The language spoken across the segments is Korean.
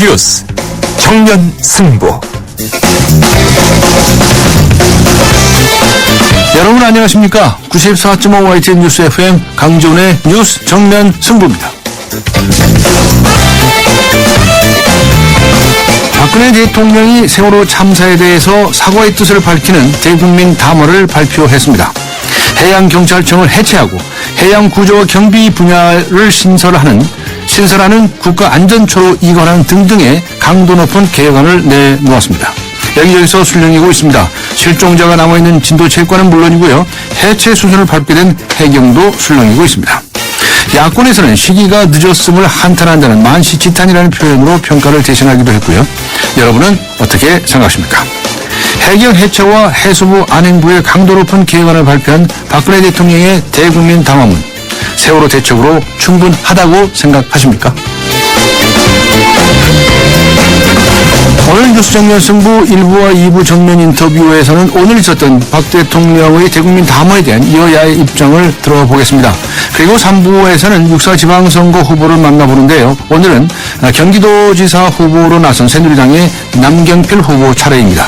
뉴스 정면 승부. 여러분 안녕하십니까? 94.5 YTN 뉴스 FM 강지훈의 뉴스 정면 승부입니다. 박근혜 대통령이 세월호 참사에 대해서 사과의 뜻을 밝히는 대국민 담화를 발표했습니다. 해양경찰청을 해체하고 해양구조와 경비 분야를 신설하는 국가안전처로 이관하는 등등의 강도 높은 개혁안을 내놓았습니다. 여기저기서 술렁이고 있습니다. 실종자가 남아있는 진도체육관은 물론이고요. 해체 수순을 밟게 된 해경도 술렁이고 있습니다. 야권에서는 시기가 늦었음을 한탄한다는 만시지탄이라는 표현으로 평가를 대신하기도 했고요. 여러분은 어떻게 생각하십니까? 해경 해체와 해수부 안행부의 강도 높은 개혁안을 발표한 박근혜 대통령의 대국민 담화문, 세월호 대책으로 충분하다고 생각하십니까? 오늘 뉴스 정면 승부 1부와 2부 정면 인터뷰에서는 오늘 있었던 박 대통령의 대국민 담화에 대한 여야의 입장을 들어보겠습니다. 그리고 3부에서는 6.4 지방선거 후보를 만나보는데요. 오늘은 경기도지사 후보로 나선 새누리당의 남경필 후보 차례입니다.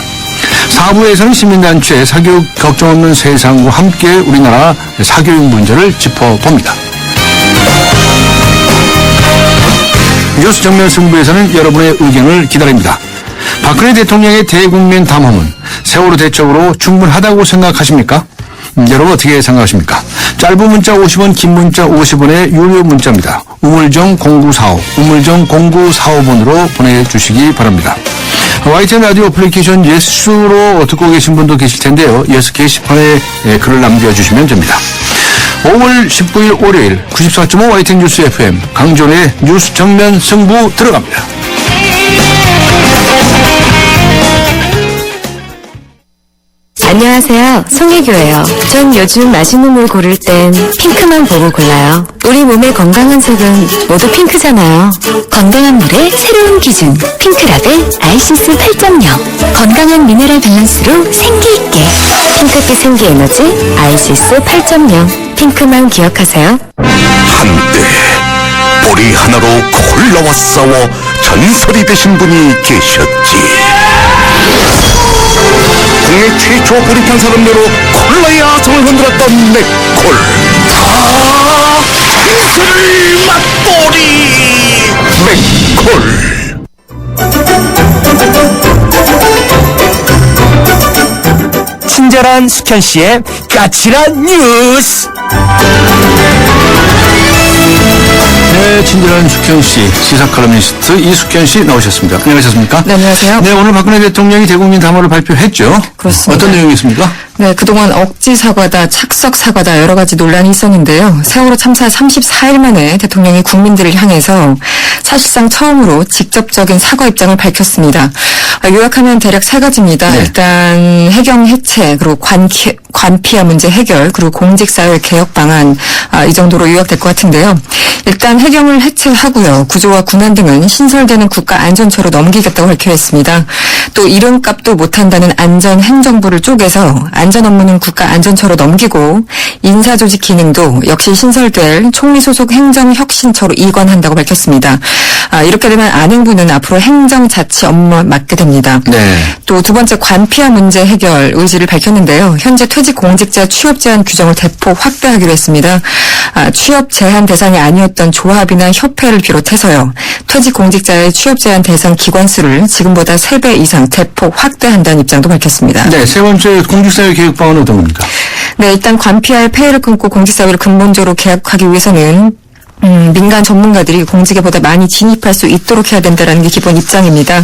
4부에서는 시민단체 사교육 걱정 없는 세상과 함께 우리나라 사교육 문제를 짚어봅니다. 뉴스 정면 승부에서는 여러분의 의견을 기다립니다. 박근혜 대통령의 대국민 담화문, 세월호 대책으로 충분하다고 생각하십니까? 여러분 어떻게 생각하십니까? 짧은 문자 50원, 긴 문자 50원의 유료 문자입니다. 우물정 0945, 우물정 0945번으로 보내주시기 바랍니다. YTN 라디오 어플리케이션 예스로 듣고 계신 분도 계실 텐데요. 예스 게시판에 글을 남겨주시면 됩니다. 5월 19일 월요일 94.5 YTN 뉴스 FM 강존의 뉴스 정면 승부 들어갑니다. 안녕하세요. 송혜교예요. 전 요즘 맛있는 물 고를 땐 핑크만 보고 골라요. 우리 몸의 건강한 색은 모두 핑크잖아요. 건강한 물의 새로운 기준 핑크라벨 아이시스 8.0. 건강한 미네랄 밸런스로 생기있게 핑크빛 생기 에너지 아이시스 8.0. 핑크만 기억하세요. 한때 보리 하나로 콜라와 싸워 전설이 되신 분이 계셨지. 국내 최초 보리판 산업료로 콜라의 아성을 흔들었던 맥콜. 진실 맛보리 맥콜. 친절한 숙현 씨의 까칠한 뉴스. 네, 친절한 숙현 씨, 시사 칼럼니스트 이숙현 씨 나오셨습니다. 안녕하셨습니까? 네, 안녕하세요. 네, 오늘 박근혜 대통령이 대국민 담화를 발표했죠. 그렇습니다. 어떤 내용이 있습니까? 네, 그동안 억지 사과다, 착석 사과다 여러 가지 논란이 있었는데요. 세월호 참사 34일 만에 대통령이 국민들을 향해서 사실상 처음으로 직접적인 사과 입장을 밝혔습니다. 요약하면 대략 세 가지입니다. 네. 일단 해경 해체, 그리고 관피아 문제 해결, 그리고 공직사회 개혁 방안, 이 정도로 요약될 것 같은데요. 일단 해경을 해체하고요. 구조와 군안 등은 신설되는 국가안전처로 넘기겠다고 밝혀했습니다. 또 이름값도 못한다는 안전행정부를 쪼개서 안전 업무는 국가안전처로 넘기고 인사조직 기능도 역시 신설될 총리 소속 행정혁신처로 이관한다고 밝혔습니다. 이렇게 되면 안행부는 앞으로 행정자치 업무만 맡게 됩니다. 네. 또 두 번째 관피아 문제 해결 의지를 밝혔는데요. 현재 퇴직 공직자 취업 제한 규정을 대폭 확대하기로 했습니다. 취업 제한 대상이 아니었던 조합이나 협회를 비롯해서요. 퇴직 공직자의 취업 제한 대상 기관 수를 지금보다 3배 이상 대폭 확대한다는 입장도 밝혔습니다. 네, 세 번째 공직사회 개혁 방안은 어떤 겁니까? 네, 일단 관피아의 폐해를 끊고 공직사회를 근본적으로 개혁하기 위해서는 민간 전문가들이 공직에 보다 많이 진입할 수 있도록 해야 된다는 게 기본 입장입니다.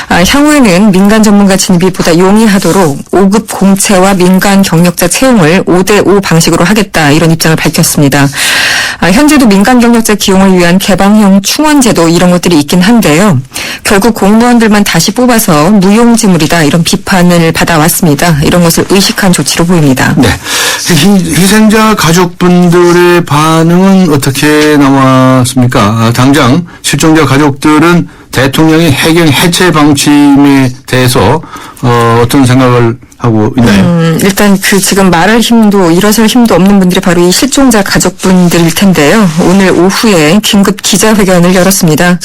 향후에는 민간 전문가 진입이 보다 용이하도록 5급 공채와 민간 경력자 채용을 5대5 방식으로 하겠다 이런 입장을 밝혔습니다. 현재도 민간 경력자 기용을 위한 개방형 충원제도 이런 것들이 있긴 한데요. 결국 공무원들만 다시 뽑아서 무용지물이다 이런 비판을 받아왔습니다. 이런 것을 의식한 조치로 보입니다. 네. 희생자 가족분들의 반응은 어떻게 나왔습니까? 당장 실종자 가족들은 대통령의 해경 해체 방침에 대해서 어떤 생각을 하고 있나요? 일단 지금 말할 힘도 일어설 힘도 없는 분들이 바로 이 실종자 가족분들일 텐데요. 오늘 오후에 긴급 기자회견을 열었습니다.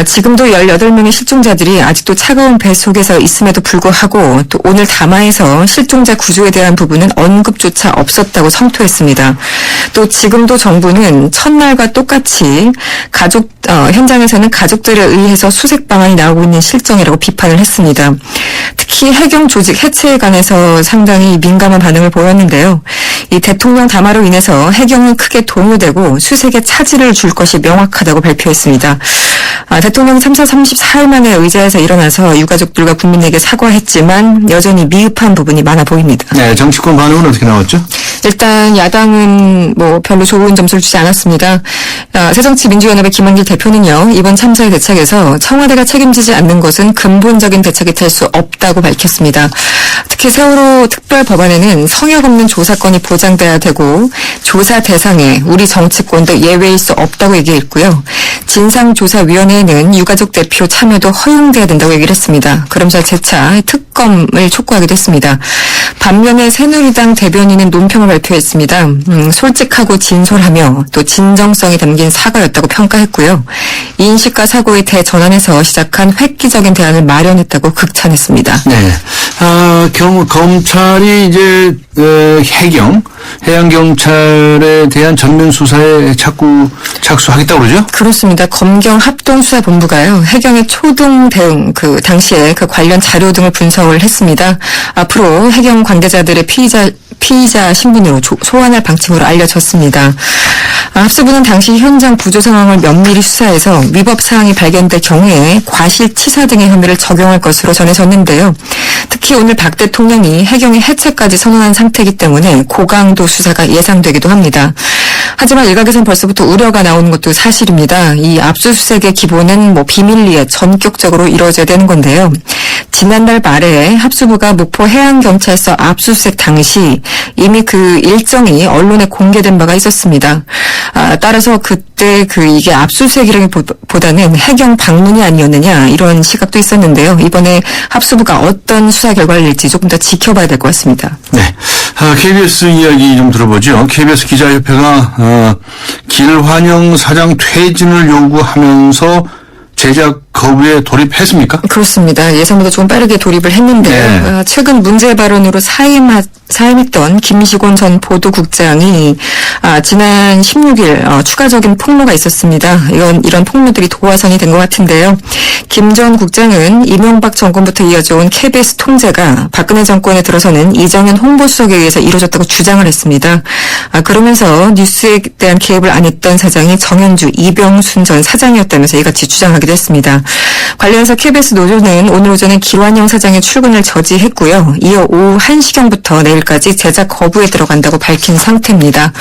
지금도 18명의 실종자들이 아직도 차가운 배 속에서 있음에도 불구하고 또 오늘 담화에서 실종자 구조에 대한 부분은 언급조차 없었다고 성토했습니다. 또 지금도 정부는 첫날과 똑같이 현장에서는 가족들에 의해서 수색 방안이 나오고 있는 실정이라고 비판을 했습니다. 특히 해경 조직 해체에 관해서 상당히 민감한 반응을 보였는데요. 이 대통령 담화로 인해서 해경은 크게 동요되고 수색에 차질을 줄 것이 명확하다고 발표했습니다. 대통령 참사 34일 만에 의자에서 일어나서 유가족들과 국민에게 사과했지만 여전히 미흡한 부분이 많아 보입니다. 네, 정치권 반응은 어떻게 나왔죠? 일단 야당은 별로 좋은 점수를 주지 않았습니다. 새정치민주연합의 김한길 대표는요, 이번 참사의 대책에서 청와대가 책임지지 않는 것은 근본적인 대책이 될 수 없다고 밝혔습니다. 특히 세월호 특별법안에는 성역 없는 조사권이 보장돼야 되고 조사 대상에 우리 정치권도 예외일 수 없다고 얘기했고요. 진상조사위원회에는 유가족 대표 참여도 허용돼야 된다고 얘기를 했습니다. 그러면서 재차 특검을 촉구하기도 했습니다. 반면에 새누리당 대변인은 논평을 발표했습니다. 솔직하고 진솔하며 또 진정성이 담긴 사과였다고 평가했고요. 인식과 사고의 대전환에서 시작한 획기적인 대안을 마련했다고 극찬했습니다. 네. 검찰이 이제, 해양경찰에 대한 전면 수사에 착수하겠다고 그러죠? 그렇습니다. 검경 합동수사본부가요, 해경의 초등 대응, 당시에 관련 자료 등을 분석을 했습니다. 앞으로 해경 관계자들의 피의자 신분으로 소환할 방침으로 알려졌습니다. 합수부는 당시 현장 구조 상황을 면밀히 수사해서 위법 사항이 발견될 경우에 과실치사 등의 혐의를 적용할 것으로 전해졌는데요. 특히 오늘 박 대통령이 해경의 해체까지 선언한 상태이기 때문에 고강도 수사가 예상되기도 합니다. 하지만 일각에선 벌써부터 우려가 나오는 것도 사실입니다. 이 압수수색의 기본은 비밀리에 전격적으로 이루어져야 되는 건데요. 지난달 말에 합수부가 목포 해양경찰서 압수수색 당시 이미 그 일정이 언론에 공개된 바가 있었습니다. 따라서 그때 이게 압수수색이라기보다는 해경 방문이 아니었느냐 이런 시각도 있었는데요. 이번에 합수부가 어떤 수사 결과를 낼지 조금 더 지켜봐야 될 것 같습니다. 네. KBS 이야기 좀 들어보죠. KBS 기자협회가 길환영 사장 퇴진을 요구하면서 제작 거부에 돌입했습니까? 그렇습니다. 예상보다 조금 빠르게 돌입을 했는데요. 네. 최근 문제 발언으로 사임했던 김시곤 전 보도국장이 지난 16일 추가적인 폭로가 있었습니다. 이런 폭로들이 도화선이 된 것 같은데요. 김 전 국장은 이명박 정권부터 이어져온 KBS 통제가 박근혜 정권에 들어서는 이정현 홍보수석에 의해서 이루어졌다고 주장을 했습니다. 그러면서 뉴스에 대한 개입을 안 했던 사장이 정현주, 이병순 전 사장이었다면서 이같이 주장하기도 했습니다. 관련해서 KBS 노조는 오늘 오전에 길환영 사장의 출근을 저지했고요. 이어 오후 1시경부터 내일까지 제작 거부에 들어간다고 밝힌 상태입니다.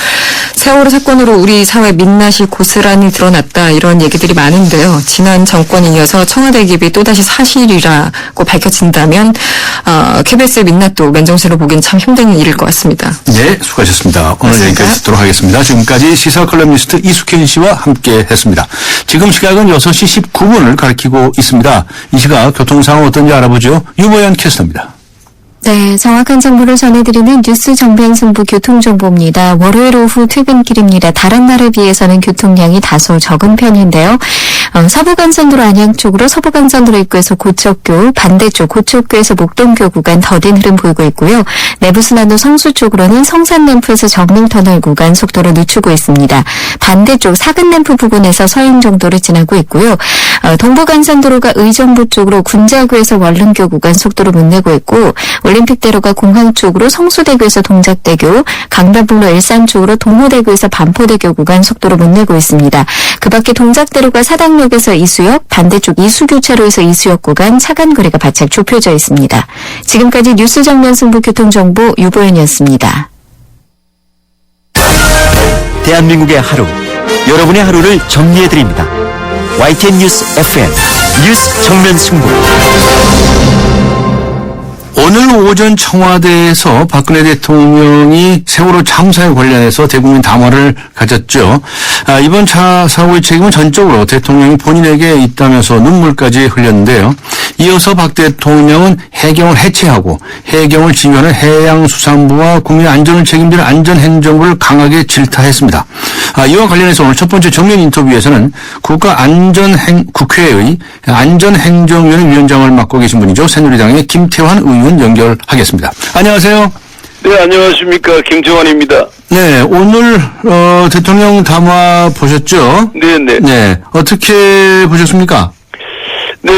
세월호 사건으로 우리 사회 민낯이 고스란히 드러났다 이런 얘기들이 많은데요. 지난 정권에 이어서 청와대 개입이 또다시 사실이라고 밝혀진다면 KBS의 민낯도 맨정신으로 보기엔 참 힘든 일일 것 같습니다. 네, 수고하셨습니다. 오늘 맞습니다. 여기까지 듣도록 하겠습니다. 지금까지 시사컬럼니스트 이숙현 씨와 함께했습니다. 지금 시각은 6시 19분을 가리키고 있습니다. 이 시각 교통 상황 어떤지 알아보죠. 유보연 캐스터입니다. 네, 정확한 정보를 전해드리는 뉴스 정변승부 교통정보입니다. 월요일 오후 퇴근길입니다. 다른 날에 비해서는 교통량이 다소 적은 편인데요. 서부간선도로 안양 쪽으로 서부간선도로 입구에서 고척교, 반대쪽 고척교에서 목동교 구간 더딘 흐름 보이고 있고요. 내부순환도 성수 쪽으로는 성산램프에서 정릉터널 구간 속도를 늦추고 있습니다. 반대쪽 사근램프 부근에서 서행 정도를 지나고 있고요. 동부간선도로가 의정부 쪽으로 군자구에서 원릉교 구간 속도를 못 내고 있고 올림픽대로가 공항 쪽으로 성수대교에서 동작대교, 강변북로 일산 쪽으로 동호대교에서 반포대교 구간 속도를 못 내고 있습니다. 그 밖에 동작대로가 사당역에서 이수역, 반대쪽 이수교차로에서 이수역 구간 차간 거리가 바짝 좁혀져 있습니다. 지금까지 뉴스 정면 승부 교통정보 유보연이었습니다. 대한민국의 하루, 여러분의 하루를 정리해드립니다. YTN 뉴스 FM 뉴스 정면 승부. 오늘 오전 청와대에서 박근혜 대통령이 세월호 참사에 관련해서 대국민 담화를 가졌죠. 이번 사고의 책임은 전적으로 대통령이 본인에게 있다면서 눈물까지 흘렸는데요. 이어서 박 대통령은 해경을 해체하고 해경을 지휘하는 해양수산부와 국민 안전을 책임지는 안전행정부를 강하게 질타했습니다. 이와 관련해서 오늘 첫 번째 정면 인터뷰에서는 국회의 안전행정위원회위원장을 맡고 계신 분이죠. 새누리당의 김태환 의원 연결하겠습니다. 안녕하세요. 네, 안녕하십니까. 김태환입니다. 네, 오늘 대통령 담화 보셨죠? 네네. 네, 어떻게 보셨습니까? 네,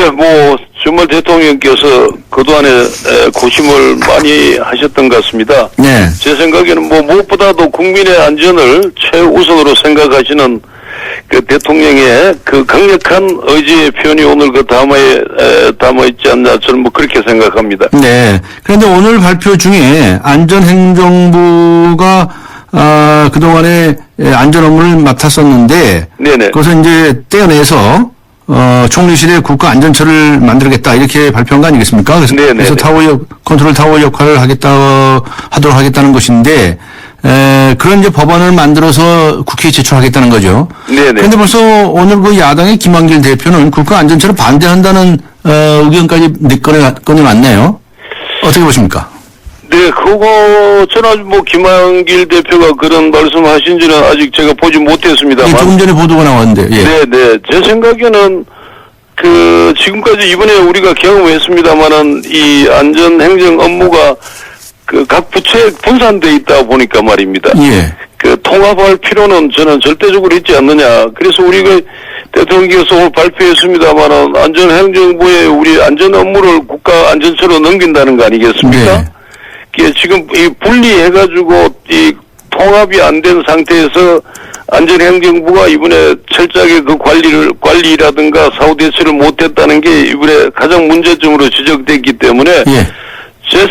정말 대통령께서 그동안에 고심을 많이 하셨던 것 같습니다. 네. 제 생각에는 무엇보다도 국민의 안전을 최우선으로 생각하시는 그 대통령의 그 강력한 의지의 표현이 오늘 그 담화에 담아있지 않나 저는 그렇게 생각합니다. 네. 그런데 오늘 발표 중에 안전행정부가 그동안에 안전 업무를 맡았었는데 네네. 그것을 이제 떼어내서 총리실에 국가안전처를 만들겠다 이렇게 발표한 거 아니겠습니까? 그래서 컨트롤 타워 역할을 하도록 하겠다는 것인데 그런 이제 법안을 만들어서 국회에 제출하겠다는 거죠. 네네. 그런데 벌써 오늘 그 야당의 김한길 대표는 국가안전처를 반대한다는 의견까지 꺼내놨네요. 어떻게 보십니까? 네, 저는 아직 김한길 대표가 그런 말씀하신지는 아직 제가 보지 못했습니다만. 예, 조금 전에 보도가 나왔는데. 예. 네. 제 생각에는 지금까지 이번에 우리가 경험했습니다만은 이 안전행정 업무가 각 부처에 분산돼 있다 보니까 말입니다. 예. 통합할 필요는 저는 절대적으로 있지 않느냐. 그래서 우리가 대통령께서 오늘 발표했습니다만은 안전행정부의 우리 안전 업무를 국가안전처로 넘긴다는 거 아니겠습니까? 네. 지금 이 분리해가지고 이 통합이 안 된 상태에서 안전행정부가 이번에 철저하게 그 관리라든가 사후 대처를 못했다는 게 이번에 가장 문제점으로 지적됐기 때문에 예. 제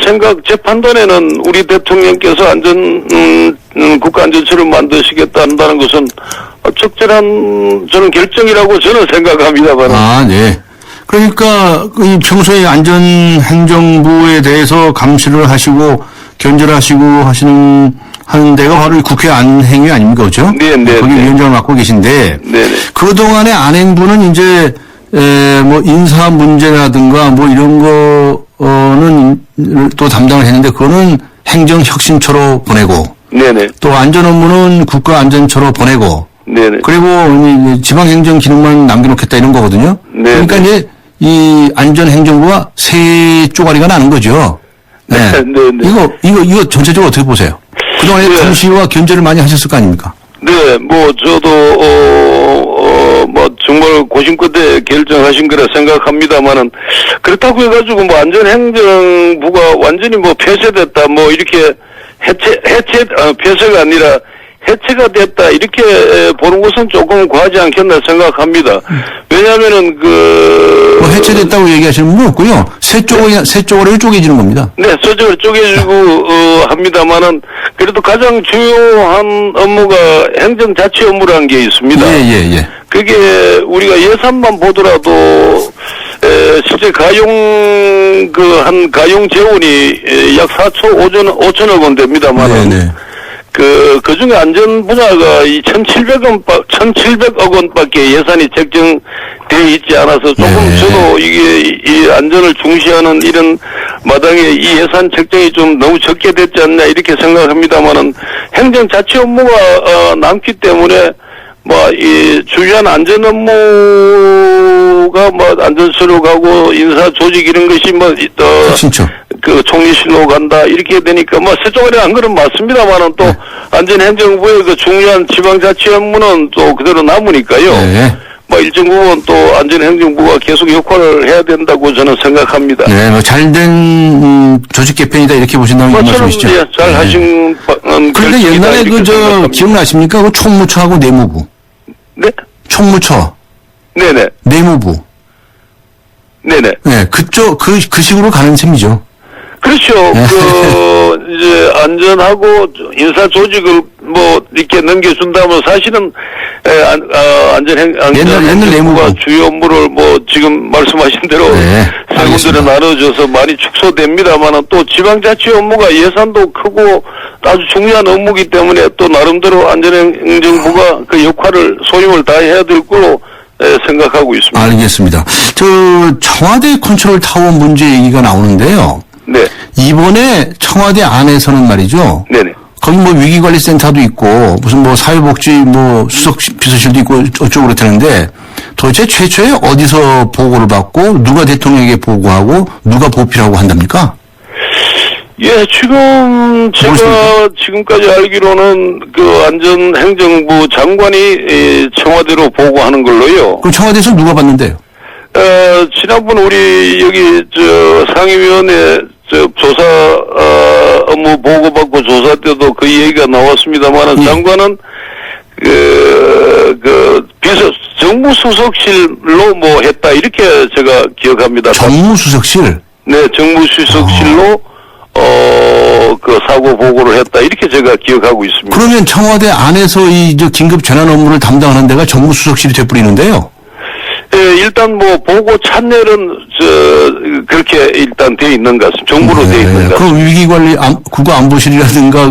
판단에는 우리 대통령께서 국가안전처를 만드시겠다는 것은 적절한 저는 결정이라고 저는 생각합니다만. 네. 그러니까 평소에 안전행정부에 대해서 감시를 하시고 견제를 하시고 하는 데가 바로 이 국회 안행위 아닙니까, 그렇죠? 네. 거기 위원장을 맡고 계신데 네. 그 동안의 안행부는 이제 인사 문제라든가 이런 거는 또 담당을 했는데 그거는 행정혁신처로 보내고 네네. 또 안전 업무는 국가안전처로 보내고 네네. 그리고 지방행정 기능만 남겨놓겠다 이런 거거든요. 네네. 그러니까 이제 이 안전행정부가 세 쪼가리가 나는 거죠. 네. 네네. 이거 전체적으로 어떻게 보세요? 그동안에 네. 감시와 견제를 많이 하셨을 거 아닙니까? 네, 저도, 정말 고심 끝에 결정하신 거라 생각합니다만은, 그렇다고 해가지고 안전행정부가 완전히 폐쇄됐다, 이렇게 폐쇄가 아니라 해체가 됐다, 이렇게 보는 것은 조금 과하지 않겠나 생각합니다. 왜냐면은 해체됐다고 얘기하시는 분은 없고요. 세 쪼가리로 쪼개지는 겁니다. 네, 서적을 쪼개주고 합니다만은 그래도 가장 중요한 업무가 행정자치 업무라는 게 있습니다. 예. 그게 우리가 예산만 보더라도 실제 가용 재원이 약 5천억 원 됩니다만은 네. 그 중에 안전 분야가 1,700억 원밖에 예산이 책정되어 있지 않아서 조금 네. 저도 이 안전을 중시하는 이런 마당에 이 예산 책정이 좀 너무 적게 됐지 않나 이렇게 생각합니다만은 행정자치 업무가 남기 때문에 이 주요한 안전 업무가 안전처로 가고 인사 조직 이런 것이 진짜. 총리실로 간다 이렇게 되니까 세 쪼가리 한 거는 맞습니다만은 또 안전행정부의 중요한 지방자치 업무는 또 그대로 남으니까요. 네. 일정 부분 또 안전행정부가 계속 역할을 해야 된다고 저는 생각합니다. 네, 잘된 조직 개편이다 이렇게 보신다는 말씀이시죠? 예, 잘 하신. 그런데 옛날에 기억나십니까? 총무처하고 내무부. 네? 총무처. 네네. 내무부. 네네. 네, 그 식으로 가는 셈이죠. 그렇죠. 이제 안전하고 인사 조직을 이렇게 넘겨준다면 사실은 안전행정부가 주요 업무를 지금 말씀하신 대로 세 군데로 나눠져서 많이 축소됩니다만은 또 지방자치 업무가 예산도 크고 아주 중요한 업무이기 때문에 또 나름대로 안전행정부가 그 역할을 소임을 다해야 될 거로 생각하고 있습니다. 알겠습니다. 청와대 컨트롤 타워 문제 얘기가 나오는데요. 네. 이번에 청와대 안에서는 말이죠. 네네. 거기 뭐 위기관리센터도 있고 무슨 뭐 사회복지 뭐 수석 비서실도 있고 어쩌고 그렇다는데 도대체 최초에 어디서 보고를 받고 누가 대통령에게 보고하고 누가 보필하고 한답니까? 예, 지금 제가 모르십니까? 지금까지 알기로는 그 안전행정부 장관이 청와대로 보고하는 걸로요. 그럼 청와대에서 누가 받는데요? 지난번 우리 여기 상임위원회 조사 업무 보고받고 조사 때도 그 얘기가 나왔습니다만은 예. 장관은 정무수석실로 뭐 했다 이렇게 제가 기억합니다. 정무수석실. 네, 정무수석실로 그 사고 보고를 했다 이렇게 제가 기억하고 있습니다. 그러면 청와대 안에서 이 긴급 재난 업무를 담당하는 데가 정무수석실이 돼버리는데요. 예, 일단 뭐 보고 찬열은 그렇게 일단 돼 있는 것 같습니다. 정부로 돼 있는 것 같습니다. 그럼 위기관리 국가안보실이라든가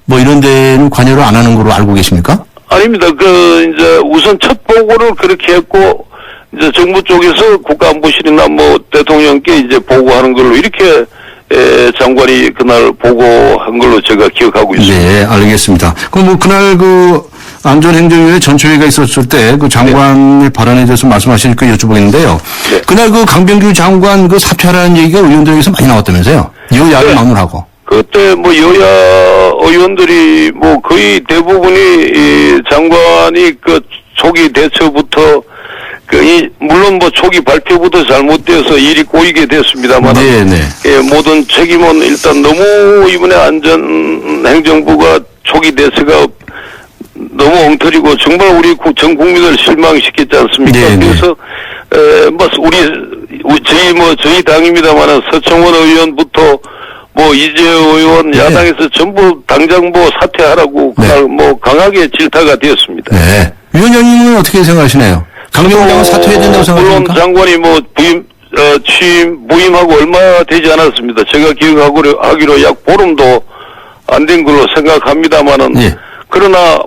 뭐 이런 데는 관여를 안 하는 걸로 알고 계십니까? 아닙니다. 이제 우선 첫 보고를 그렇게 했고 이제 정부 쪽에서 국가안보실이나 뭐 대통령께 이제 보고하는 걸로 이렇게 장관이 그날 보고한 걸로 제가 기억하고 있습니다. 네, 알겠습니다. 그럼 뭐 그날 안전행정위원회 전체회의가 있었을 때 그 장관의 발언에 대해서 말씀하시니까 여쭤보겠는데요. 네. 그날 강병규 장관 사퇴하라는 얘기가 의원들에게서 많이 나왔다면서요. 여야를 네. 막론하고. 그때 뭐 여야 의원들이 뭐 거의 대부분이 이 장관이 초기 대처부터 물론 뭐 초기 발표부터 잘못돼서 일이 꼬이게 됐습니다만 네네. 모든 책임은 일단 너무 이번에 안전행정부가 초기 대처가 너무 엉터리고 정말 우리 전 국민을 실망시켰지 않습니까? 네네. 그래서 저희 당입니다만은 서청원 의원부터 뭐 이재호 의원 네. 야당에서 전부 당장 사퇴하라고 네. 뭐 강하게 질타가 되었습니다. 네. 위원장님은 어떻게 생각하시나요? 강병규 장관 사퇴해야 된다고 물론 생각하십니까? 장관이 부임하고 얼마 되지 않았습니다. 제가 기억하기로 약 보름도 안 된 걸로 생각합니다만은 예. 그러나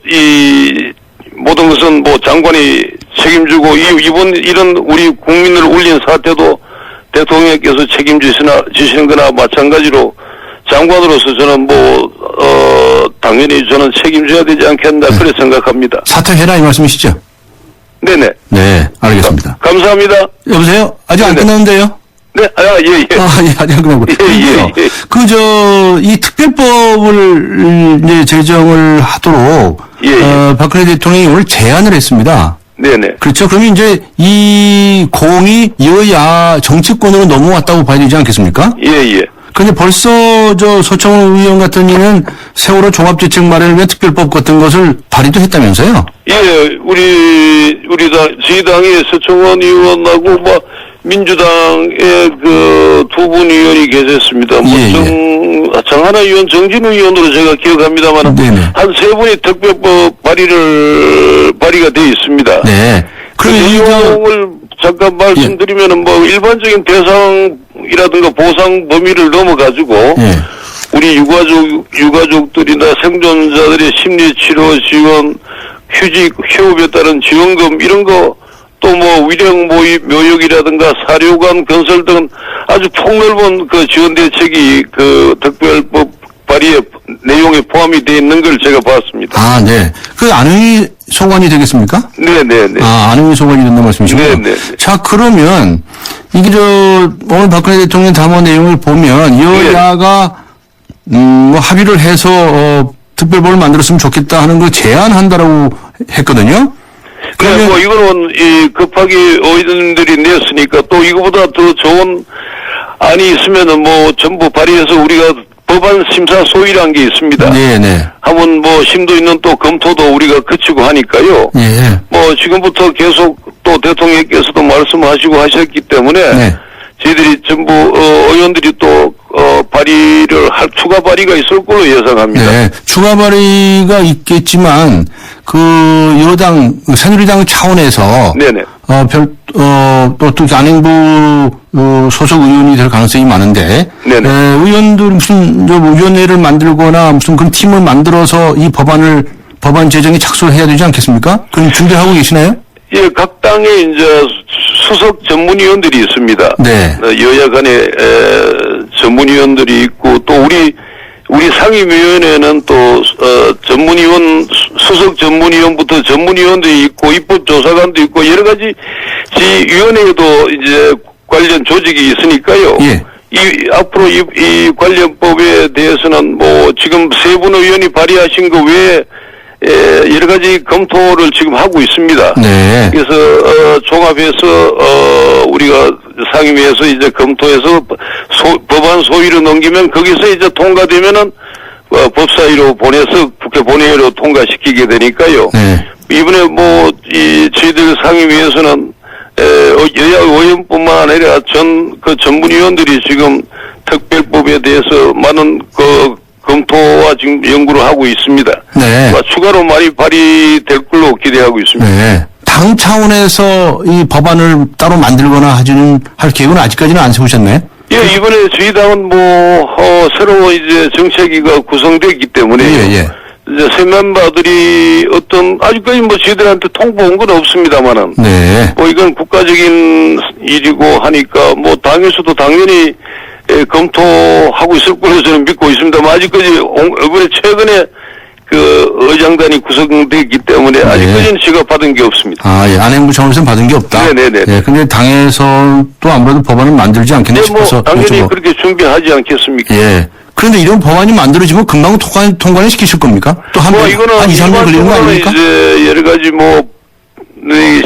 이 모든 것은 장관이 책임지고 이번 이런 우리 국민을 울린 사태도 대통령께서 책임지시는 거나 마찬가지로 장관으로서 저는 당연히 저는 책임져야 되지 않겠나 그렇게 생각합니다. 사퇴해라 이 말씀이시죠? 네네. 네, 알겠습니다. 감사합니다. 여보세요? 아직 안 네네. 끝났는데요? 네, 예. 아직 안 끝나고. 예. 이 특별법을 이제 제정을 하도록, 예. 박근혜 대통령이 오늘 제안을 했습니다. 네네. 그렇죠. 그러면 이제 이 공이 여야 정치권으로 넘어왔다고 봐야 되지 않겠습니까? 예. 그런데 벌써 서청원 의원 같은 경우는 세월호 종합대책 마련을 위한 특별법 같은 것을 발의도 했다면서요? 예, 저희 당의 서청원 의원하고 민주당의 두 분 의원이 계셨습니다. 정하나 의원, 정진우 의원으로 제가 기억합니다만 네네. 한 세 분이 특별법 발의가 되어 있습니다. 네. 그 내용을 잠깐 말씀드리면은 일반적인 대상이라든가 보상 범위를 넘어가지고 예. 우리 유가족들이나 생존자들의 심리치료 지원, 휴직, 휴업에 따른 지원금 이런 거 또 위령 묘역이라든가 사료관 건설 등 아주 폭넓은 지원 대책이 특별법 발의의 내용에 포함이 되어 있는 걸 제가 봤습니다. 아, 네. 안의 소관이 되겠습니까? 네네네. 아, 안의 소관이 된다는 말씀이시고요. 네네. 자, 그러면 이게 오늘 박근혜 대통령 담화 내용을 보면 여야가 합의를 해서 특별법을 만들었으면 좋겠다 하는 걸 제안한다라고 했거든요. 그러면 이거는 급하게 의원들이 냈으니까 또 이거보다 더 좋은 안이 있으면은 전부 발의해서 우리가 법안 심사 소위라는 게 있습니다. 네네. 한번 심도 있는 또 검토도 우리가 거치고 하니까요. 예. 지금부터 계속 또 대통령께서도 말씀하시고 하셨기 때문에 네. 저희들이 전부 의원들이 또 발의를 할 추가 발의가 있을 걸로 예상합니다. 네. 추가 발의가 있겠지만 여당 새누리당 차원에서 네네. 또 안행부 소속 의원이 될 가능성이 많은데 네네. 의원들 무슨 위원회를 만들거나 무슨 그런 팀을 만들어서 이 법안 제정에 착수를 해야 되지 않겠습니까? 그럼 준비하고 계시나요? 예, 각 당에 이제 수석 전문위원들이 있습니다. 네. 여야 간에 전문위원들이 있고 또 우리 우리 상임위원회는 또 전문위원, 수석 전문위원부터 전문위원도 있고 입법조사관도 있고 여러 가지 위원회에도 이제 관련 조직이 있으니까요. 예. 앞으로 이 관련법에 대해서는 뭐 지금 세 분의 의원이 발의하신 거 외에 여러 가지 검토를 지금 하고 있습니다. 네. 그래서 종합해서 우리가 상임위에서 이제 검토해서 법안 소위로 넘기면 거기서 이제 통과되면은 법사위로 보내서 국회 본회의로 통과시키게 되니까요. 네. 이번에 뭐 이 저희들 상임위에서는 여야 의원뿐만 아니라 그 전문위원들이 지금 특별법에 대해서 많은 검토와 지금 연구를 하고 있습니다. 네. 추가로 많이 발의될 걸로 기대하고 있습니다. 네. 당 차원에서 이 법안을 따로 만들거나 할 계획은 아직까지는 안 세우셨네. 예, 이번에 저희 당은 새로 이제 정책위가 구성되기 때문에. 예. 이제 새 멤버들이 아직까지 뭐 저희들한테 통보한 건 없습니다만은. 네. 이건 국가적인 일이고 하니까 당에서도 당연히 검토하고 있을 걸로 저는 믿고 있습니다만 아직까지 이번에 최근에 의장단이 구성되기 때문에 아직까지는 제가 받은 게 없습니다. 예. 안행부 차원에서는 받은 게 없다. 네네네. 예. 근데 당에서 또 아무래도 법안을 만들지 않겠나 싶어서. 당연히 그렇게 준비하지 않겠습니까? 예. 그런데 이런 법안이 만들어지면 금방 통과는 시키실 겁니까? 또 한 2, 3년 걸리는 거 아닙니까? 이제 여러 가지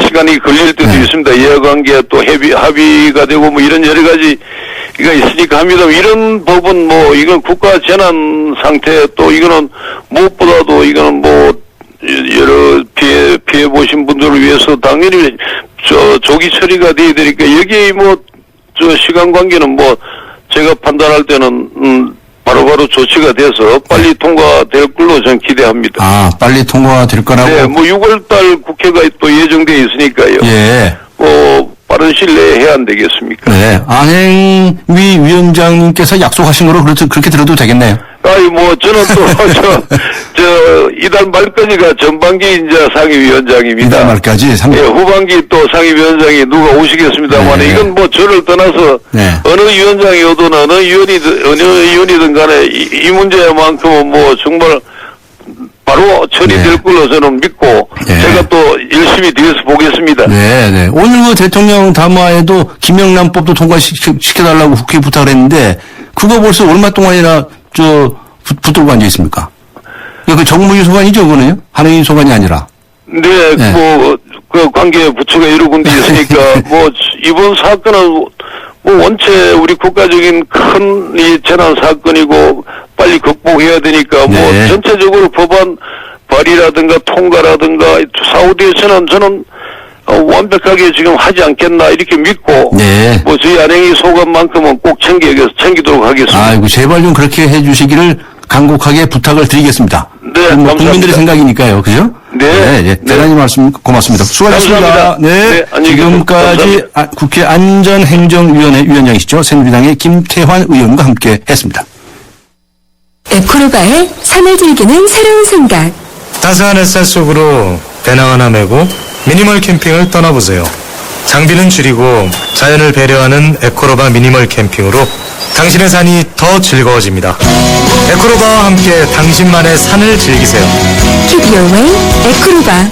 시간이 걸릴 때도 있습니다. 이해관계 또 합의가 되고 이런 여러 가지가 있으니까 합니다. 이런 법은 이건 국가 재난 상태 또 이거는 무엇보다도 이거는 여러 피해 보신 분들을 위해서 당연히 조기 처리가 돼야 되니까 여기에 시간 관계는 제가 판단할 때는 바로바로 조치가 돼서 빨리 통과될 걸로 저는 기대합니다. 빨리 통과될 거라고? 네, 6월달 국회가 또 예정되어 있으니까요. 예. 빠른 시일 내에 해야 안 되겠습니까? 네. 안행위 위원장님께서 약속하신 거로 그렇게 들어도 되겠네요. 저는 또, 이달 말까지가 전반기 이제 상임위원장입니다. 이달 말까지 예, 후반기 또 상임위원장이 누가 오시겠습니다만, 네. 이건 저를 떠나서, 네. 어느 위원장이 오든 어느 위원이든 간에 이 문제만큼은 정말 바로 처리될 걸로 저는 믿고, 제가 또 열심히 뒤에서 보겠습니다. 네. 오늘 대통령 담화에도 김영란법도 통과시켜달라고 국회에 부탁을 했는데, 그거 벌써 얼마 동안이나 붙들고 앉아 있습니까? 그 정무위 소관이죠, 그거는요? 한의위 소관이 아니라. 네, 그 관계 부처가 여러 군데 있으니까, 이번 사건은, 원체 우리 국가적인 큰 이 재난 사건이고, 빨리 극복해야 되니까, 전체적으로 법안 발의라든가 통과라든가, 사후대에서는 저는 완벽하게 지금 하지 않겠나, 이렇게 믿고, 저희 안행위 소관만큼은 꼭 챙기도록 하겠습니다. 아이고, 제발 좀 그렇게 해 주시기를 간곡하게 부탁을 드리겠습니다. 네, 감사합니다. 국민들의 생각이니까요, 그죠? 네. 대단히 말씀 고맙습니다. 수고하셨습니다. 감사합니다. 네, 안녕히 계세요. 지금까지 국회 안전행정위원회 위원장이시죠. 새누리당의 김태환 의원과 함께 했습니다. 에코로바의 삶을 즐기는 새로운 생각. 따스한 햇살 속으로 배낭 하나 메고 미니멀 캠핑을 떠나보세요. 장비는 줄이고 자연을 배려하는 에코로바 미니멀 캠핑으로 당신의 산이 더 즐거워집니다. 에코로바와 함께 당신만의 산을 즐기세요. Keep your way, 에코로바.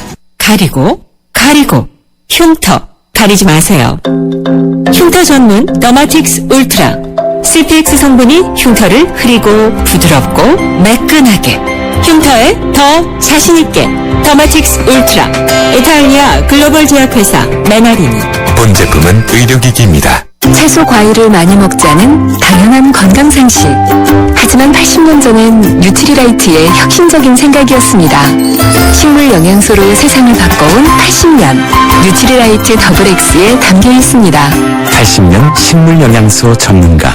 가리고 흉터 가리지 마세요. 흉터 전문 더마틱스 울트라. CPX 성분이 흉터를 흐리고 부드럽고 매끈하게, 흉터에 더 자신있게 더마틱스 울트라. 이탈리아 글로벌 제약회사 메나리니. 본 제품은 의료기기입니다. 채소 과일을 많이 먹자는 당연한 건강 상식. 하지만 80년 전엔 뉴트리라이트의 혁신적인 생각이었습니다. 식물 영양소로 세상을 바꿔온 80년 뉴트리라이트 더블 X에 담겨 있습니다. 80년 식물 영양소 전문가.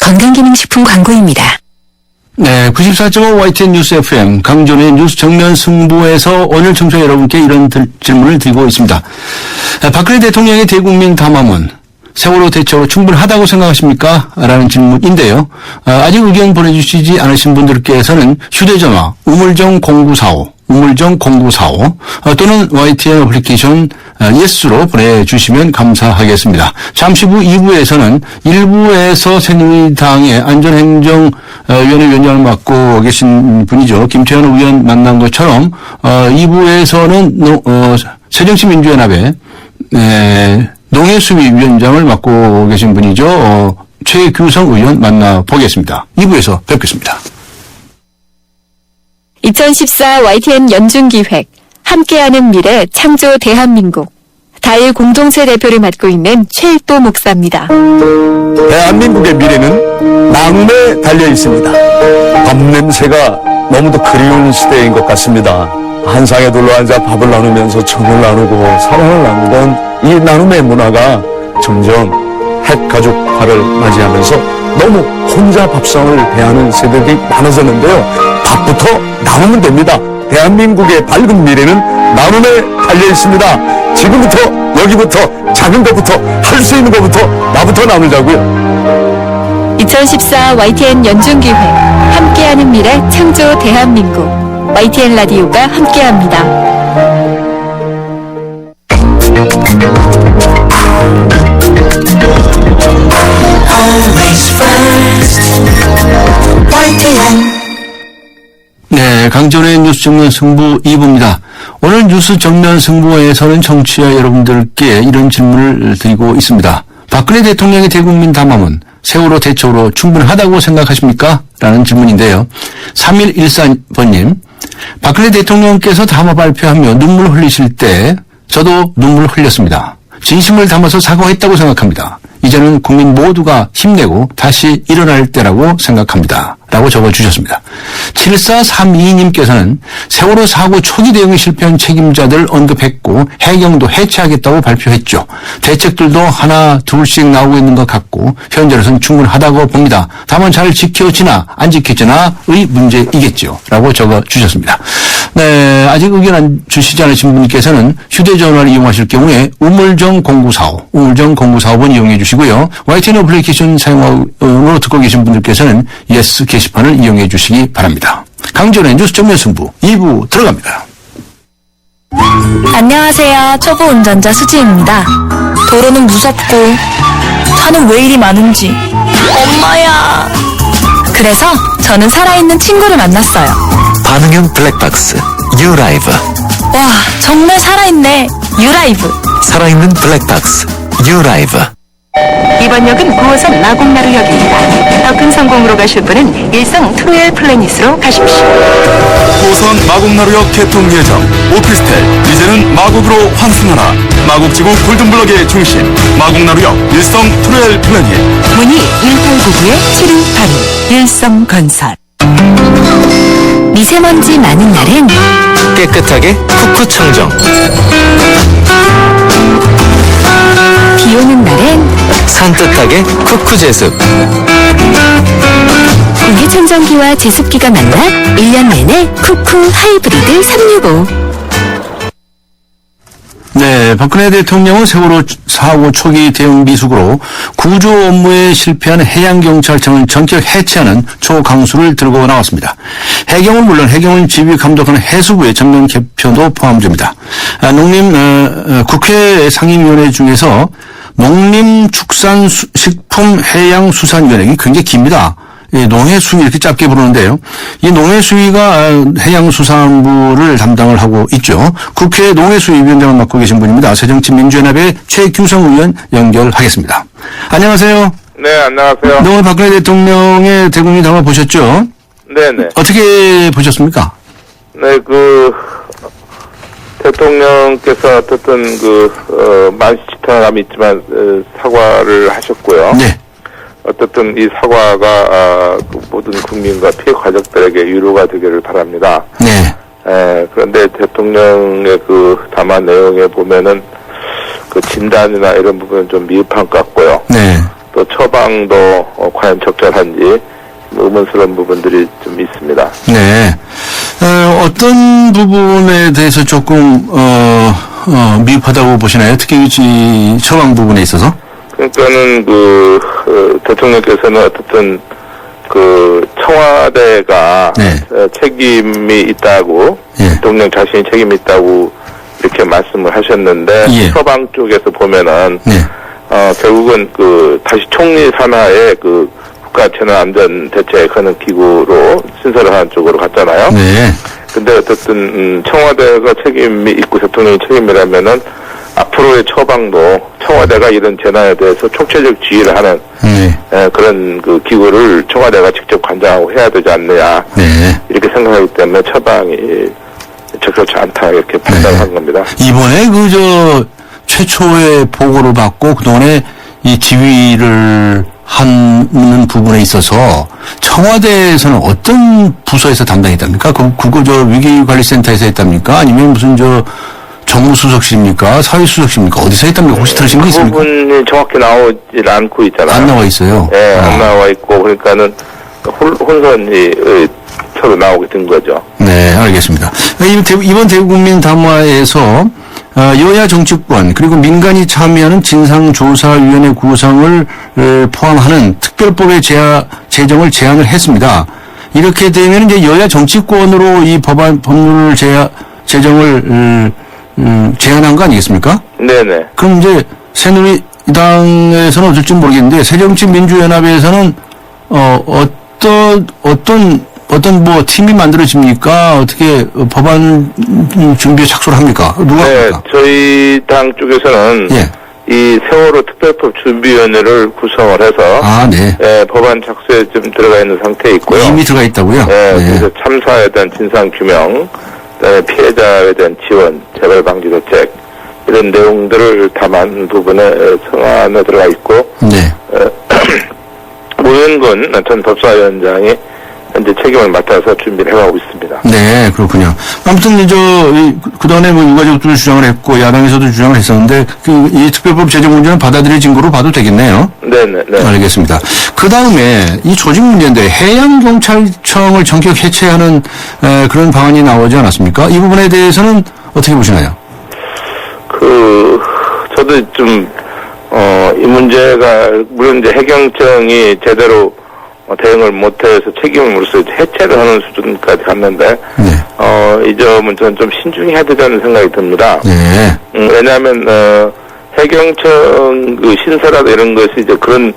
건강기능식품 광고입니다. 네, 94.5 YTN 뉴스 FM 강존의 뉴스 정면 승부에서 오늘 청취자 여러분께 이런 질문을 드리고 있습니다. 박근혜 대통령의 대국민 담화문 세월호 대처로 충분하다고 생각하십니까? 라는 질문인데요. 아직 의견 보내주시지 않으신 분들께서는 휴대전화 우물정 0945 또는 YTN 어플리케이션 예스로 보내주시면 감사하겠습니다. 잠시 후 2부에서는 일부에서 새누리당의 안전행정 위원회 위원장을 맡고 계신 분이죠. 김태현 의원 만난 것처럼 2부에서는 새정치민주연합의 농해수위 위원장을 맡고 계신 분이죠. 최규성 의원 만나보겠습니다. 2부에서 뵙겠습니다. 2014 YTN 연중기획 함께하는 미래 창조 대한민국 다일 공동체 대표를 맡고 있는 최일도 목사입니다. 대한민국의 미래는 나눔에 달려 있습니다. 밥 냄새가 너무도 그리운 시대인 것 같습니다. 한 상에 둘러앉아 밥을 나누면서 정을 나누고 사랑을 나누던 이 나눔의 문화가 점점 핵가족화를 맞이하면서 너무 혼자 밥상을 대하는 세대들이 많아졌는데요. 밥부터 나누면 됩니다. 대한민국의 밝은 미래는 나눔에 달려 있습니다. 지금부터 여기부터 작은 것부터 할 수 있는 것부터 나부터 나누자고요. 2014 YTN 연중기획 함께하는 미래 창조 대한민국 YTN 라디오가 함께합니다. 네, 강전의 뉴스 정면 승부 2부입니다. 오늘 뉴스 정면 승부에서는 청취자 여러분들께 이런 질문을 드리고 있습니다. 박근혜 대통령의 대국민 담화문 세월호 대처로 충분하다고 생각하십니까? 라는 질문인데요. 3114번님, 박근혜 대통령께서 담화 발표하며 눈물 흘리실 때 저도 눈물 흘렸습니다. 진심을 담아서 사과했다고 생각합니다. 이제는 국민 모두가 힘내고 다시 일어날 때라고 생각합니다. 라고 적어주셨습니다. 7432님께서는 세월호 사고 초기 대응에 실패한 책임자들 언급했고 해경도 해체하겠다고 발표했죠. 대책들도 하나 둘씩 나오고 있는 것 같고 현재로서는 충분하다고 봅니다. 다만 잘 지켜지나 안 지켜지나의 문제이겠죠. 라고 적어주셨습니다. 네, 아직 의견 안 주시지 않으신 분께서는 휴대전화를 이용하실 경우에 우물정 0945번 이용해 주시고요. YTN 어플리케이션 사용으로 듣고 계신 분들께서는 예스 게시판을 이용해 주시기 바랍니다. 강전의 뉴스 정면 승부 2부 들어갑니다. 안녕하세요. 초보 운전자 수지입니다. 도로는 무섭고 차는 왜 이리 많은지 엄마야. 그래서 저는 살아있는 친구를 만났어요. 반응형 블랙박스 유라이브. 와, 정말 살아있네. 유라이브. 살아있는 블랙박스 유라이브. 이번 역은 9호선 마곡나루역입니다. 더 큰 성공으로 가실 분은 일성 트로이얼 플래닛으로 가십시오. 5호선 마곡나루역 개통 예정. 오피스텔 이제는 마곡으로 환승하라. 마곡지구 골든블럭의 중심 마곡나루역 일성 트로이얼 플래닛. 문의 1899-7682 일성건설. 미세먼지 많은 날은 깨끗하게 쿡쿠 청정. 비 오는 날엔 산뜻하게 쿡쿠 제습. 공기청정기와 제습기가 만나 1년 내내 쿠쿠 하이브리드 365. 네, 박근혜 대통령은 세월호 사고 초기 대응 미숙으로 구조 업무에 실패한 해양경찰청을 전격 해체하는 초강수를 들고 나왔습니다. 해경은 물론 해경을 지휘 감독하는 해수부의 전면 개편도 포함됩니다. 국회 상임위원회 중에서 농림축산식품해양수산위원회, 굉장히 깁니다. 농해수위 이렇게 짧게 부르는데요. 이 농해수위가 해양수산부를 담당을 하고 있죠. 국회 농해수위 위원장을 맡고 계신 분입니다. 새정치민주연합의 최규성 의원 연결하겠습니다. 안녕하세요. 네, 안녕하세요. 오늘 박근혜 대통령의 대국민 담화 보셨죠? 네네. 어떻게 보셨습니까? 네, 대통령께서 어쨌든 만시지탄함이 있지만 사과를 하셨고요. 네. 어쨌든 이 사과가 모든 국민과 피해 가족들에게 위로가 되기를 바랍니다. 네. 그런데 대통령의 담화 내용에 보면은 진단이나 이런 부분은 좀 미흡한 것 같고요. 네. 또 처방도 과연 적절한지 의문스러운 부분들이 좀 있습니다. 네. 어떤 부분에 대해서 조금 미흡하다고 보시나요? 특히 이 처방 부분에 있어서? 그러니까는 대통령께서는 어쨌든 청와대가 네. 책임이 있다고 예. 대통령 자신이 책임이 있다고 이렇게 말씀을 하셨는데 예. 서방 쪽에서 보면은 네. 결국은 다시 총리 산하에 국가 재난안전대책하는 기구로 신설을 하는 쪽으로 갔잖아요. 네. 근데 어쨌든 청와대가 책임이 있고 대통령이 책임이라면은 앞으로의 처방도 청와대가 이런 재난에 대해서 총체적 지휘를 하는 네. 그런 그 기구를 청와대가 직접 관장하고 해야 되지 않느냐 네. 이렇게 생각하기 때문에 처방이 적절치 않다 이렇게 판단한 겁니다. 이번에 최초의 보고를 받고 그동안에 이 지휘를 하는 부분에 있어서 청와대에서는 어떤 부서에서 담당했답니까? 위기관리센터에서 했답니까? 아니면 무슨 정무수석실입니까? 사회수석실입니까? 어디서 했답니까? 혹시 들으신 거 그 있습니까? 부분이 정확히 나오질 않고 있잖아요. 안 나와 있어요. 예, 안 나와 있고 그러니까는 혼선이 서로 나오게 된 거죠. 네, 알겠습니다. 이번 대국민 담화에서 여야 정치권 그리고 민간이 참여하는 진상조사위원회 구성을 포함하는 특별법의 제정을 제안을 했습니다. 이렇게 되면 이제 여야 정치권으로 이 법률을 제정을 제안한 거 아니겠습니까? 네네. 그럼 이제 새누리당에서는 어떨지 모르겠는데 새정치민주연합에서는 어떤 팀이 만들어집니까? 어떻게 법안 준비에 착수를 합니까? 누가 합니까? 저희 당 쪽에서는 이 세월호 특별법 준비위원회를 구성을 해서 법안 착수에 좀 들어가 있는 상태에 있고요. 이미 들어가 있다고요? 그래서 참사에 대한 진상 규명, 그다음에 피해자에 대한 지원, 재발 방지 대책 이런 내용들을 담은 부분에 성안에 들어가 있고 오연근 전 법사위원장이 현재 책임을 맡아서 준비를 해가고 있습니다. 네, 그렇군요. 아무튼 그동안에 유가족들도 주장을 했고 야당에서도 주장을 했었는데 이 특별법 제정 문제는 받아들여진 거로 봐도 되겠네요. 네네. 알겠습니다. 그 다음에 이 조직 문제인데 해양경찰청을 전격 해체하는 그런 방안이 나오지 않았습니까? 이 부분에 대해서는 어떻게 보시나요? 저도 좀 이 문제가 물론 이제 해경청이 제대로 대응을 못해서 책임을 물어서 해체를 하는 수준까지 갔는데, 이 점은 저는 좀 신중해야 되다는 생각이 듭니다. 왜냐하면, 해경청 신설하다 이런 것이 이제 그런,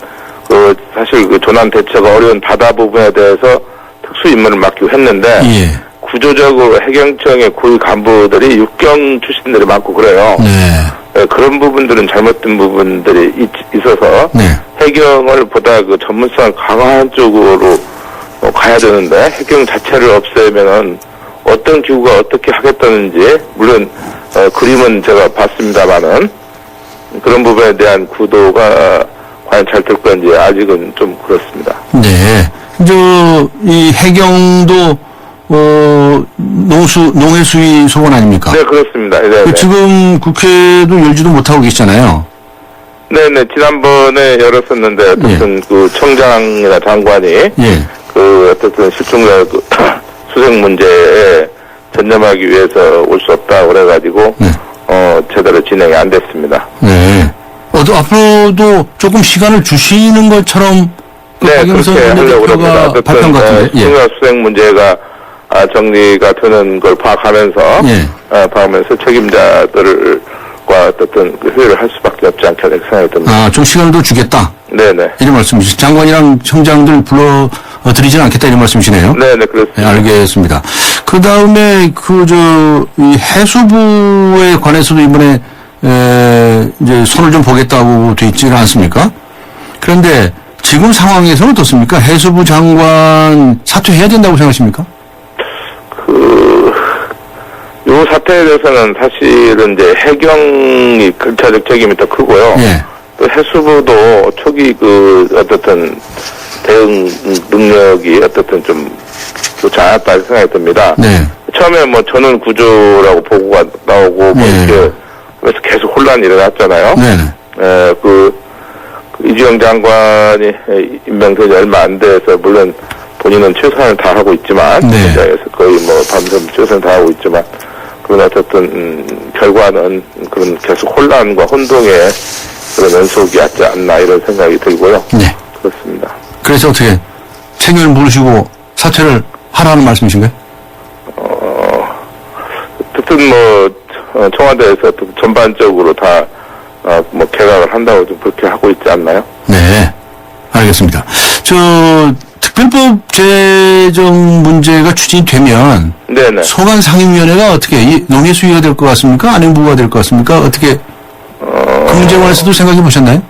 사실 조난 대처가 어려운 바다 부분에 대해서 특수 임무를 맡기고 했는데, 구조적으로 해경청의 고위 간부들이 육경 출신들이 많고 그래요. 그런 부분들은 잘못된 부분들이 있어서 해경을 보다 전문성을 강화한 쪽으로 가야 되는데 해경 자체를 없애면은 어떤 기구가 어떻게 하겠다는지 물론 그림은 제가 봤습니다만은 그런 부분에 대한 구도가 과연 잘 될 건지 아직은 좀 그렇습니다. 네, 이 해경도 농해수위 소관 아닙니까? 네, 그렇습니다. 네. 지금 국회도 열지도 못하고 계시잖아요. 네네, 지난번에 열었었는데, 어쨌든 청장이나 장관이, 어쨌든 실종자 수색 문제에 전념하기 위해서 올 수 없다고 그래가지고, 제대로 진행이 안 됐습니다. 네. 앞으로도 조금 시간을 주시는 것처럼, 그렇게 하려고 합니다. 발표한 것 같은데. 실종자 수색 문제가 정리가 되는 걸 파악하면서 책임자들과 어떤 회의를 할 수밖에 없지 않겠다 생각이 듭니다. 좀 시간을 더 주겠다. 네네. 이런 말씀이시죠. 장관이랑 청장들 불러드리지는 않겠다 이런 말씀이시네요. 네네, 그렇습니다. 네, 알겠습니다. 그 다음에 이 해수부에 관해서도 이번에 이제 손을 좀 보겠다고 돼 있지는 않습니까? 그런데 지금 상황에서는 어떻습니까? 해수부 장관 사퇴해야 된다고 생각하십니까? 요 사태에 대해서는 사실은 이제 해경이 근처적 책임이 더 크고요. 또 해수부도 초기 어떻든 대응 능력이 어떻든 좀 좋지 않았다 생각이 듭니다. 처음에 전원 구조라고 보고가 나오고 이렇게 그래서 계속 혼란이 일어났잖아요. 이주영 장관이 임명된 지 얼마 안 돼서 물론 본인은 최선을 다하고 있지만 현장에서 거의 밤샘 최선을 다하고 있지만 그러나 어쨌든 결과는 그런 계속 혼란과 혼동의 그런 연속이 있지 않나 이런 생각이 들고요. 그렇습니다. 그래서 어떻게 책임을 물으시고 사퇴를 하라는 말씀이신가요? 어쨌든 청와대에서 전반적으로 다 개각을 한다고 좀 그렇게 하고 있지 않나요? 네, 알겠습니다. 특별법 제정 문제가 추진이 되면 네네. 소관상임위원회가 어떻게 농해수위가 될 것 같습니까? 안행부가 될 것 같습니까? 어떻게 그 문제에 관해서도 생각해 보셨나요?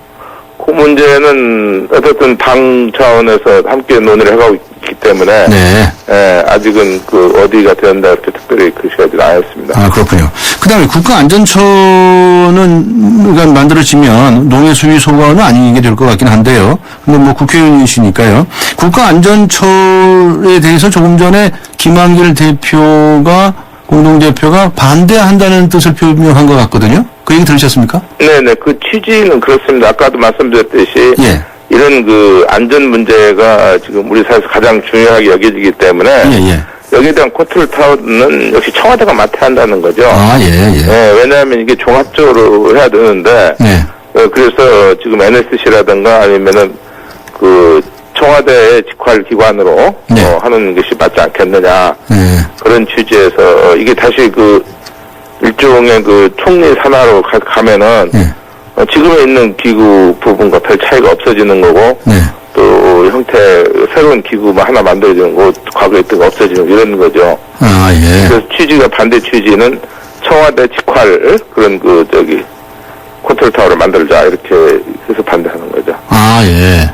그 문제는 어쨌든 당 차원에서 함께 논의를 해가고 있기 때문에 네. 예, 아직은 그 어디가 된다 이렇게 특별히 글씨하지 않았습니다. 아, 그렇군요. 그 다음에 국가안전처는 만들어지면 농해수위 소관은 아니게 될 것 같긴 한데요. 근데 뭐 국회의원이시니까요. 국가안전처에 대해서 조금 전에 김한길 대표가, 공동대표가 반대한다는 뜻을 표명한 것 같거든요. 그 얘기 들으셨습니까? 네네. 그 취지는 그렇습니다. 아까도 말씀드렸듯이 예. 이런 그 안전 문제가 지금 우리 사회에서 가장 중요하게 여겨지기 때문에 예. 여기에 대한 컨트롤 타워는 역시 청와대가 맡아야 한다는 거죠. 아, 예. 왜냐하면 이게 종합적으로 해야 되는데 네. 그래서 지금 NSC라든가 아니면은 그 청와대의 직활기관으로 네. 하는 것이 맞지 않겠느냐 네. 그런 취지에서 이게 다시 그 일종의 그 총리 산하로 가면은 네. 지금에 있는 기구 부분과 별 차이가 없어지는 거고 네. 또 형태 새로운 기구만 하나 만들어지는 거 과거에 있던 거 없어지는 이런 거죠. 아, 예. 그래서 취지가 반대 취지는 청와대 직활 그런 그 컨트롤 타워를 만들자 이렇게 해서 반대하는 거죠. 아, 예.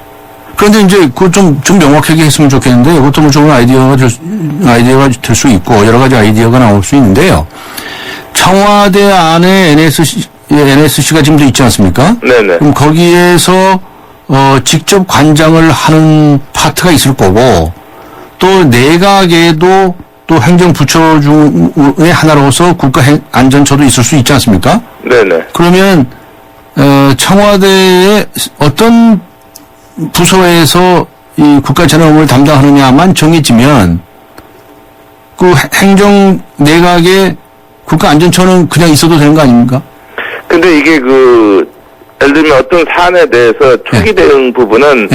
그런데 이제 그걸 좀 명확하게 했으면 좋겠는데 이것도 뭐 좋은 아이디어가 될 수 있고 여러 가지 아이디어가 나올 수 있는데요. 청와대 안에 NSC가 지금도 있지 않습니까? 네네. 그럼 거기에서 직접 관장을 하는 파트가 있을 거고 또 내각에도 또 행정부처 중의 하나로서 국가안전처도 있을 수 있지 않습니까? 네네. 그러면 청와대의 어떤 부서에서 이 국가재난업무를 담당하느냐만 정해지면 그 행정 내각의 국가안전처는 그냥 있어도 되는 거 아닙니까? 근데 이게 예를 들면 어떤 사안에 대해서 초기 대응 부분은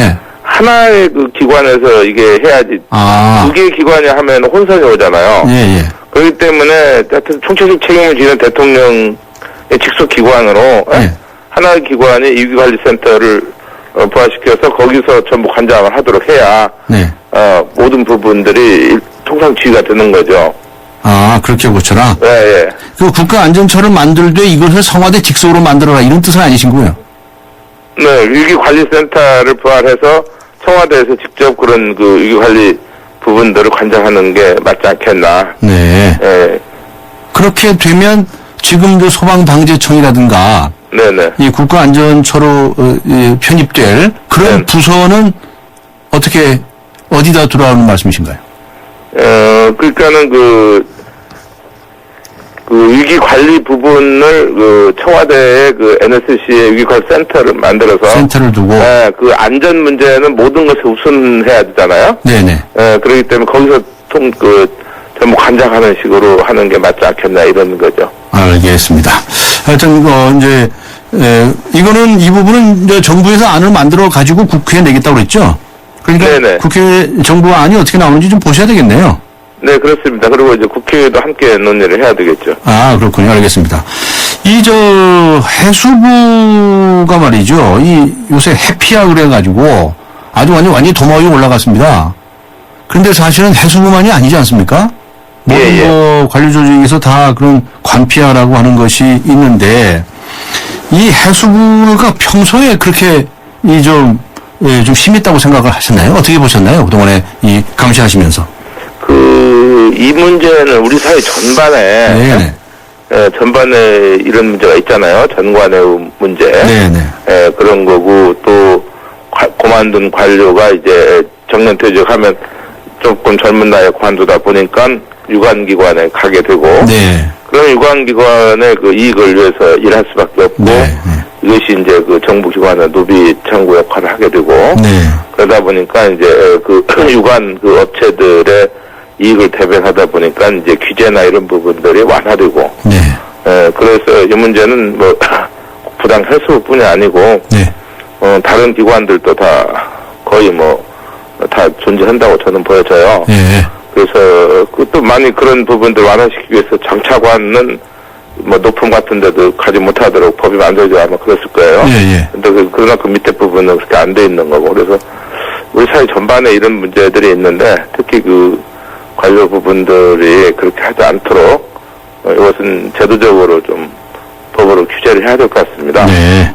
하나의 그 기관에서 이게 해야지 두 개의 기관이 하면 혼선이 오잖아요. 그렇기 때문에 하여튼 총체적 책임을 지는 대통령의 직속 기관으로 하나의 기관이 위기관리센터를 부활시켜서 거기서 전부 관장을 하도록 해야 모든 부분들이 통상 지휘가 되는 거죠. 아, 그렇게 고쳐라? 예. 그 국가안전처를 만들 때 이것을 청와대 직속으로 만들어라 이런 뜻은 아니신 거예요? 네, 위기관리센터를 부활해서 청와대에서 직접 그런 그 위기관리 부분들을 관장하는 게 맞지 않겠나. 네. 예. 그렇게 되면 지금도 소방방재청이라든가 네네. 이 국가안전처로 편입될 그런 부서는 어디다 들어가는 말씀이신가요? 그러니까는 그 위기 관리 부분을 청와대의 NSC의 위기관리 센터를 만들어서 센터를 두고 그 안전 문제는 모든 것을 우선해야 되잖아요. 네네. 그렇기 때문에 거기서 전부 관장하는 식으로 하는 게 맞지 않겠나 이런 거죠. 알겠습니다. 하여튼 이제 이거는 이 부분은 이제 정부에서 안을 만들어 가지고 국회에 내겠다고 그랬죠. 그러니까 네네. 국회 정부 안이 어떻게 나오는지 좀 보셔야 되겠네요. 네, 그렇습니다. 그리고 이제 국회에도 함께 논의를 해야 되겠죠. 아, 그렇군요. 알겠습니다. 해수부가 말이죠. 요새 해피야 그래가지고 아주 완전히 도마 위에 올라갔습니다. 그런데 사실은 해수부만이 아니지 않습니까? 모든 관료 조직에서 다 그런 관피하라고 하는 것이 있는데 이 해수부가 평소에 그렇게 좀 심했다고 생각을 하셨나요? 어떻게 보셨나요? 그동안에 감시하시면서. 이 문제는 우리 사회 전반에 전반에 이런 문제가 있잖아요. 전관의 문제. 그런 거고 또 그만둔 관료가 이제 정년퇴직하면 조금 젊은 나이에 그만두다 보니까 유관기관에 가게 되고 그런 유관기관의 그 이익을 위해서 일할 수밖에 없고 이것이 이제 그 정부기관의 노비 청구 역할을 하게 되고 그러다 보니까 이제 유관 업체들의 이익을 대변하다 보니까 이제 규제나 이런 부분들이 완화되고 그래서 이 문제는 부당 해수뿐이 아니고 다른 기관들도 다 거의 다 존재한다고 저는 보여져요. 그래서 또 많이 그런 부분들 완화시키기 위해서 장차관은 높음 같은 데도 가지 못하도록 법이 만들어져 아마 그랬을 거예요. 근데 그러나 그 밑에 부분은 그렇게 안 돼 있는 거고 그래서 우리 사회 전반에 이런 문제들이 있는데 특히 그 관료 부분들이 그렇게 하지 않도록 이것은 제도적으로 좀 법으로 규제를 해야 될 것 같습니다. 네.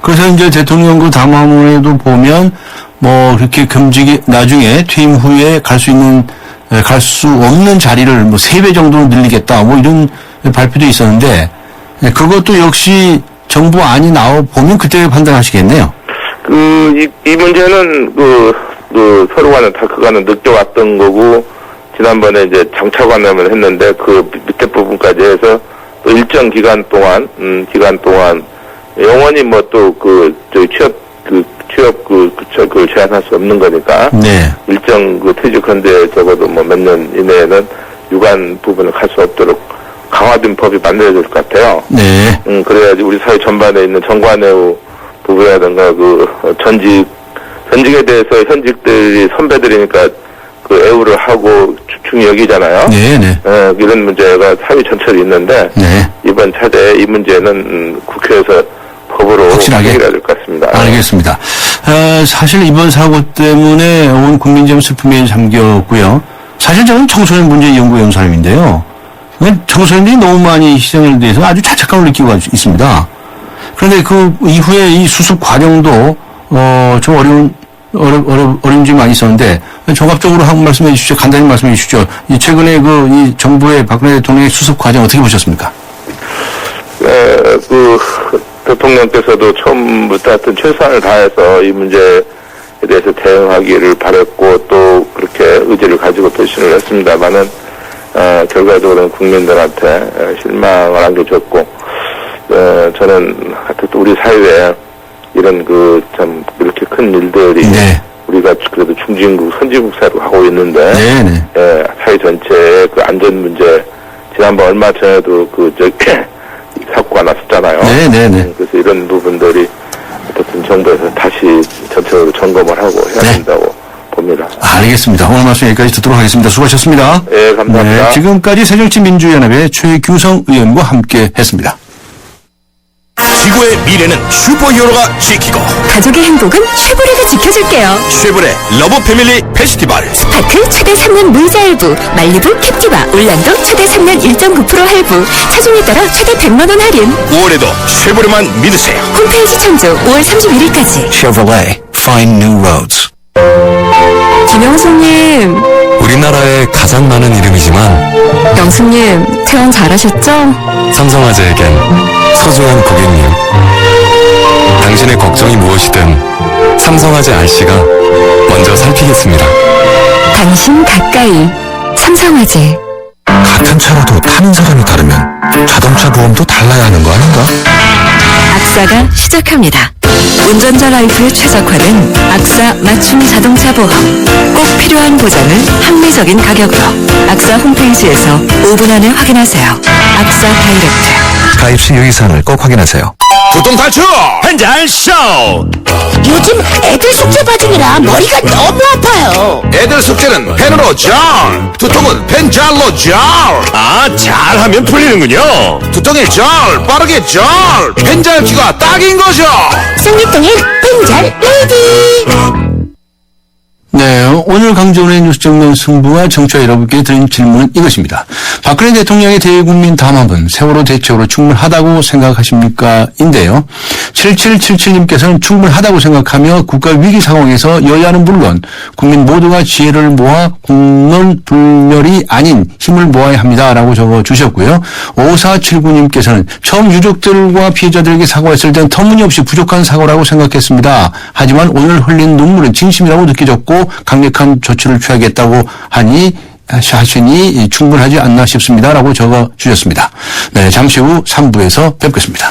그래서 이제 대통령 그 담화문에도 보면 뭐 그렇게 겸직이 나중에 퇴임 후에 갈 수 없는 자리를 뭐 3배 정도로 늘리겠다 뭐 이런 발표도 있었는데 그것도 역시 정부 안이 나와 보면 그때 판단하시겠네요. 이 문제는 서로 간에 다 그간은 느껴왔던 거고 지난번에 이제 장차관을 했는데 그 밑에 부분까지 해서 또 일정 기간 동안 영원히 뭐 또 그걸 제한할 수 없는 거니까. 네. 일정 퇴직한데 적어도 뭐 몇 년 이내에는 유관 부분을 갈 수 없도록 강화된 법이 만들어질 것 같아요. 네. 그래야지 우리 사회 전반에 있는 정관예우 부분이라든가 전직에 대해서 현직들이 선배들이니까 애우를 하고 중히 여기잖아요. 네네. 이런 문제가 사회 전체로 있는데 네. 이번 차례 이 문제는 국회에서 법으로 확실하게 해결해야 될 것 같습니다. 알겠습니다. 사실 이번 사고 때문에 온 국민이 좀 슬픔에 잠겼고요. 사실 저는 청소년 문제 연구원 사람인데요. 청소년들이 너무 많이 희생에 대해서 아주 자책감을 느끼고 있습니다. 그런데 그 이후에 이 수습 과정도 좀 어려운 점이 많이 있었는데 종합적으로 한번 말씀해 주시죠. 간단히 말씀해 주시죠. 최근에 이 정부의 박근혜 대통령의 수습 과정 어떻게 보셨습니까? 대통령께서도 처음부터 하여튼 최선을 다해서 이 문제에 대해서 대응하기를 바랬고 또 그렇게 의지를 가지고推進을 했습니다만은 결과적으로는 국민들한테 실망을 안겨줬고 저는 하여튼 우리 사회에 이런 참 이렇게 큰 일들이 네. 우리가 그래도 중진국 선진국 사회로 하고 있는데 네네. 사회 전체의 안전 문제 지난번 얼마 전에도 사고가 났었잖아요. 네네네. 그래서 이런 부분들이 어쨌든 정부에서 다시 전체적으로 점검을 하고 해야 된다고 봅니다. 알겠습니다. 오늘 말씀 여기까지 듣도록 하겠습니다. 수고하셨습니다. 네, 감사합니다. 네, 지금까지 새정치민주연합의 최규성 의원과 함께 했습니다. 지구의 미래는 슈퍼히어로가 지키고 가족의 행복은 쉐보레가 지켜줄게요. 쉐보레 러브 패밀리 페스티벌 스파크 최대 3년 무이자 할부, 말리부 캡티바, 올란도 최대 3년 1.9% 할부, 차종에 따라 최대 100만원 할인. 5월에도 쉐보레만 믿으세요. 홈페이지 참조 5월 31일까지. Chevrolet, find new roads. 김영수님, 우리나라에 가장 많은 이름이지만 영수님, 퇴원 잘하셨죠? 삼성화재에겐 소중한 고객님, 당신의 걱정이 무엇이든 삼성화재 RC가 먼저 살피겠습니다. 당신 가까이. 삼성화재. 같은 차라도 타는 사람이 다르면 자동차 보험도 달라야 하는 거 아닌가? 악사가 시작합니다. 운전자 라이프에 최적화된 악사 맞춤 자동차 보험. 꼭 필요한 보장을 합리적인 가격으로. 악사 홈페이지에서 5분 안에 확인하세요. 악사 다이렉트. 가입 시 유의사항을 꼭 확인하세요. 두통 탈출 한잔 쇼. 요즘 애들 숙제 받으느라 머리가 너무 아파요. 애들 숙제는 펜으로 jar, 두통은 펜잘로 jar. 잘하면 풀리는군요. 두통에 jar, 빠르게 jar, 펜잘기가 딱인 거죠. 생리통엔 펜잘 레이디. 네, 오늘 강정훈의 뉴스 정면 승부와 청취자 여러분께 드린 질문은 이것입니다. 박근혜 대통령의 대국민 담화문 세월호 대책으로 충분하다고 생각하십니까? 인데요. 7777님께서는 충분하다고 생각하며 국가 위기 상황에서 여야는 물론 국민 모두가 지혜를 모아 국론불멸이 아닌 힘을 모아야 합니다라고 적어주셨고요. 5479님께서는 처음 유족들과 피해자들에게 사과했을 땐 터무니없이 부족한 사과라고 생각했습니다. 하지만 오늘 흘린 눈물은 진심이라고 느껴졌고 강력한 조치를 취하겠다고 하니 충분하지 않나 싶습니다라고 적어주셨습니다. 네, 잠시 후 3부에서 뵙겠습니다.